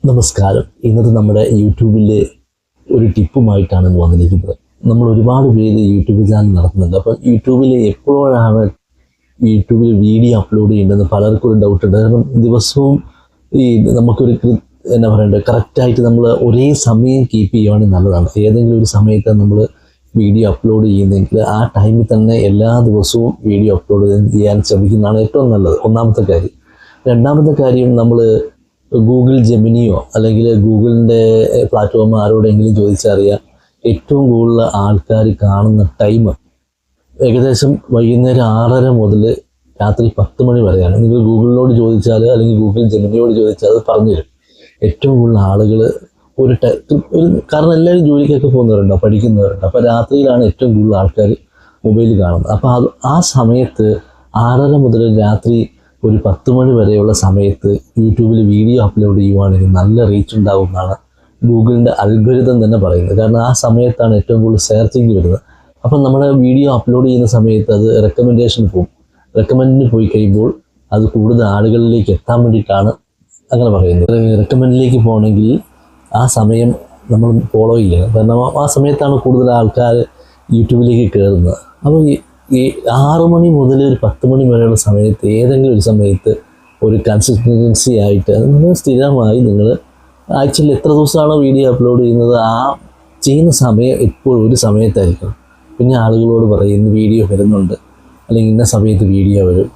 നമസ്കാരം. ഇന്നത്തെ നമ്മുടെ യൂട്യൂബിലെ ഒരു ടിപ്പുമായിട്ടാണ് വന്നിരിക്കുന്നത്. നമ്മൾ ഒരുപാട് പേര് യൂട്യൂബ് ചാനൽ നടത്തുന്നുണ്ട്. അപ്പം യൂട്യൂബിൽ എപ്പോഴാണ് യൂട്യൂബിൽ വീഡിയോ അപ്ലോഡ് ചെയ്യേണ്ടതെന്ന് പലർക്കും ഒരു ഡൗട്ടുണ്ട്. കാരണം ദിവസവും നമുക്കൊരു എന്നാ പറയണ്ടത് കറക്റ്റായിട്ട് നമ്മൾ ഒരേ സമയം കീപ്പ് ചെയ്യുവാണെങ്കിൽ നല്ലതാണ്. ഏതെങ്കിലും ഒരു സമയത്ത് നമ്മൾ വീഡിയോ അപ്ലോഡ് ചെയ്യുന്നെങ്കിൽ ആ ടൈമിൽ തന്നെ എല്ലാ ദിവസവും വീഡിയോ അപ്ലോഡ് ചെയ്യാൻ ശ്രമിക്കുന്നതാണ് ഏറ്റവും നല്ലത്. ഒന്നാമത്തെ കാര്യം. രണ്ടാമത്തെ കാര്യം, നമ്മൾ ഗൂഗിൾ ജെമിനിയോ അല്ലെങ്കിൽ ഗൂഗിളിൻ്റെ പ്ലാറ്റ്ഫോം ആരോടെങ്കിലും ചോദിച്ചറിയാം ഏറ്റവും കൂടുതൽ ആൾക്കാർ കാണുന്ന ടൈം ഏകദേശം വൈകുന്നേരം 6:30 മുതൽ രാത്രി 10 മണി വരെയാണ്. നിങ്ങൾ ഗൂഗിളിനോട് ചോദിച്ചാൽ അല്ലെങ്കിൽ ഗൂഗിൾ ജെമിനിയോട് ചോദിച്ചാൽ അത് പറഞ്ഞുതരും. ഏറ്റവും കൂടുതൽ ആളുകൾ കാരണം എല്ലാവരും ജോലിക്കൊക്കെ പോകുന്നവരുണ്ടോ, പഠിക്കുന്നവരുണ്ട്. അപ്പോൾ രാത്രിയിലാണ് ഏറ്റവും കൂടുതൽ ആൾക്കാർ മൊബൈൽ കാണുന്നത്. അപ്പോൾ ആ സമയത്ത് 6:30 മുതൽ രാത്രി ഒരു 10 മണി വരെയുള്ള സമയത്ത് യൂട്യൂബിൽ വീഡിയോ അപ്ലോഡ് ചെയ്യുവാണെങ്കിൽ നല്ല റീച്ച് ഉണ്ടാകുമെന്നാണ് ഗൂഗിളിൻ്റെ അൽഗോരിതം തന്നെ പറയുന്നത്. കാരണം ആ സമയത്താണ് ഏറ്റവും കൂടുതൽ സെർച്ചിങ് വരുന്നത്. അപ്പം നമ്മുടെ വീഡിയോ അപ്ലോഡ് ചെയ്യുന്ന സമയത്ത് അത് റെക്കമെൻഡേഷന് പോകും. റെക്കമെൻഡിന് പോയി കഴിയുമ്പോൾ അത് കൂടുതൽ ആളുകളിലേക്ക് എത്താൻ വേണ്ടിയിട്ടാണ് അങ്ങനെ പറയുന്നത്. റെക്കമെൻഡിലേക്ക് പോകണമെങ്കിൽ ആ സമയം നമ്മൾ ഫോളോ ചെയ്യണം. കാരണം ആ സമയത്താണ് കൂടുതൽ ആൾക്കാർ യൂട്യൂബിലേക്ക് കയറുന്നത്. അപ്പോൾ ഈ 6 മണി മുതൽ ഒരു 10 മണി വരെയുള്ള സമയത്ത് ഏതെങ്കിലും ഒരു സമയത്ത് ഒരു കൺസിസ്റ്റൻസി ആയിട്ട് നിങ്ങൾ സ്ഥിരമായി നിങ്ങൾ ആക്ച്വലി എത്ര ദിവസമാണോ വീഡിയോ അപ്ലോഡ് ചെയ്യുന്നത് ആ ചെയ്യുന്ന സമയം എപ്പോഴും ഒരു സമയത്തായിരിക്കണം. പിന്നെ ആളുകളോട് പറയും ഇന്ന് വീഡിയോ വരുന്നുണ്ട് അല്ലെങ്കിൽ ഇന്ന സമയത്ത് വീഡിയോ വരും.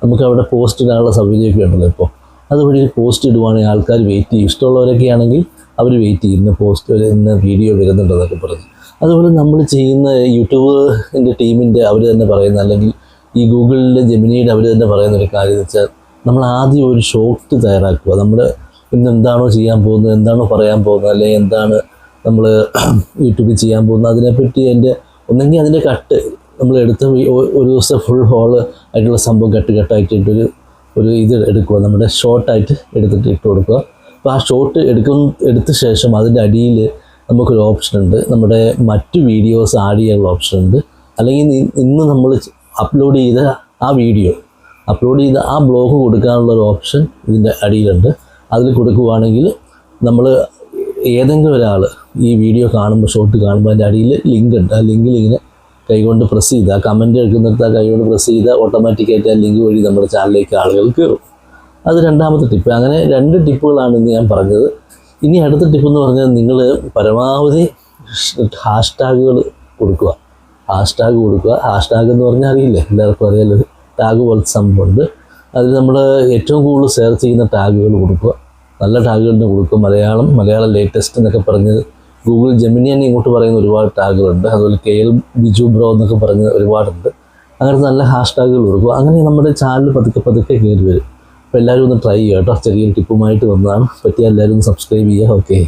നമുക്ക് അവിടെ പോസ്റ്റ് ഇടാനുള്ള സൗകര്യമൊക്കെ ഉണ്ടല്ലോ. ഇപ്പോൾ അതുവഴി പോസ്റ്റ് ഇടുവാണെങ്കിൽ ആൾക്കാർ വെയിറ്റ് ചെയ്യും. ഇഷ്ടമുള്ളവരൊക്കെ ആണെങ്കിൽ അവർ വെയിറ്റ് ചെയ്യും, ഇന്ന് പോസ്റ്റ് ഇന്ന് വീഡിയോ വരുന്നുണ്ടെന്നൊക്കെ പറഞ്ഞ്. അതുപോലെ നമ്മൾ ചെയ്യുന്ന യൂട്യൂബിൻ്റെ ടീമിൻ്റെ അവർ തന്നെ പറയുന്ന അല്ലെങ്കിൽ ഈ ഗൂഗിളിൻ്റെ ജെമിനിയുടെ അവർ തന്നെ പറയുന്ന ഒരു കാര്യം എന്ന് വെച്ചാൽ നമ്മൾ ആദ്യം ഒരു ഷോർട്ട് തയ്യാറാക്കുക. നമ്മൾ ഇന്ന് എന്താണോ ചെയ്യാൻ പോകുന്നത്, എന്താണോ പറയാൻ പോകുന്നത്, അല്ലെങ്കിൽ എന്താണ് നമ്മൾ യൂട്യൂബിൽ ചെയ്യാൻ പോകുന്നത് അതിനെപ്പറ്റി ഒന്നെങ്കിൽ അതിൻ്റെ കട്ട് നമ്മൾ എടുത്ത ഒരു ദിവസം ഫുൾ ഹോള് ആയിട്ടുള്ള സംഭവം കട്ടായിട്ടിട്ടൊരു ഇത് എടുക്കുക. നമ്മുടെ ഷോർട്ടായിട്ട് എടുത്തിട്ട് ഇട്ട് കൊടുക്കുക. അപ്പോൾ ആ ഷോർട്ട് എടുത്ത ശേഷം അതിൻ്റെ അടിയിൽ നമുക്കൊരു ഓപ്ഷൻ ഉണ്ട്, നമ്മുടെ മറ്റു വീഡിയോസ് ആഡ് ചെയ്യാനുള്ള ഓപ്ഷൻ ഉണ്ട്. അല്ലെങ്കിൽ ഇന്ന് നമ്മൾ അപ്ലോഡ് ചെയ്ത ആ വീഡിയോ അപ്ലോഡ് ചെയ്ത ആ ബ്ലോഗ് കൊടുക്കാനുള്ളൊരു ഓപ്ഷൻ ഇതിൻ്റെ അടിയിലുണ്ട്. അതിൽ കൊടുക്കുകയാണെങ്കിൽ നമ്മൾ ഏതെങ്കിലും ഒരാൾ ഈ വീഡിയോ കാണുമ്പോൾ ഷോർട്ട് കാണുമ്പോൾ അതിൻ്റെ അടിയിൽ ലിങ്ക് ഉണ്ട്. ആ ലിങ്കിൽ ഇങ്ങനെ കൈകൊണ്ട് പ്രസ് ചെയ്ത് ആ കമൻറ്റ് എടുക്കുന്നിടത്ത് ആ കൈകൊണ്ട് പ്രസ് ചെയ്താൽ ഓട്ടോമാറ്റിക്കായിട്ട് ആ ലിങ്ക് വഴി നമ്മുടെ ചാനലിലേക്ക് ആളുകൾ കയറും. അത് രണ്ടാമത്തെ ടിപ്പ്. അങ്ങനെ 2 ടിപ്പുകളാണ് ഇന്ന് ഞാൻ പറഞ്ഞത്. ഇനി അടുത്ത ടിപ്പ് എന്ന് പറഞ്ഞാൽ നിങ്ങൾ പരമാവധി ഹാഷ്ടാഗുകൾ കൊടുക്കുക. ഹാഷ്ടാഗ് എന്ന് പറഞ്ഞാൽ അറിയില്ലേ, എല്ലാവർക്കും അറിയാലോ, ടാഗ് പോലത്തെ സംഭവമുണ്ട്. അതിൽ നമ്മൾ ഏറ്റവും കൂടുതൽ സെർച്ച് ചെയ്യുന്ന ടാഗുകൾ കൊടുക്കുക. നല്ല ടാഗുകളിന് കൊടുക്കുക. മലയാളം ലേറ്റസ്റ്റ് എന്നൊക്കെ പറഞ്ഞ് ഗൂഗിൾ ജെമിനി തന്നെ ഇങ്ങോട്ട് പറയുന്ന ഒരുപാട് ടാഗുകളുണ്ട്. അതുപോലെ KL ബിജു ബ്രോ എന്നൊക്കെ പറഞ്ഞ് ഒരുപാടുണ്ട്. അങ്ങനത്തെ നല്ല ഹാഷ്ടാഗുകൾ കൊടുക്കുക. അങ്ങനെ നമ്മുടെ ചാനൽ പതുക്കെ കയറി വരും. അപ്പോൾ എല്ലാവരും ഒന്ന് ട്രൈ ചെയ്യുക കേട്ടോ. ചെറിയൊരു ടിപ്പുമായിട്ട് വന്നതാണ്. പറ്റിയാൽ എല്ലാവരും ഒന്ന് സബ്സ്ക്രൈബ് ചെയ്യുക. ഓക്കെ.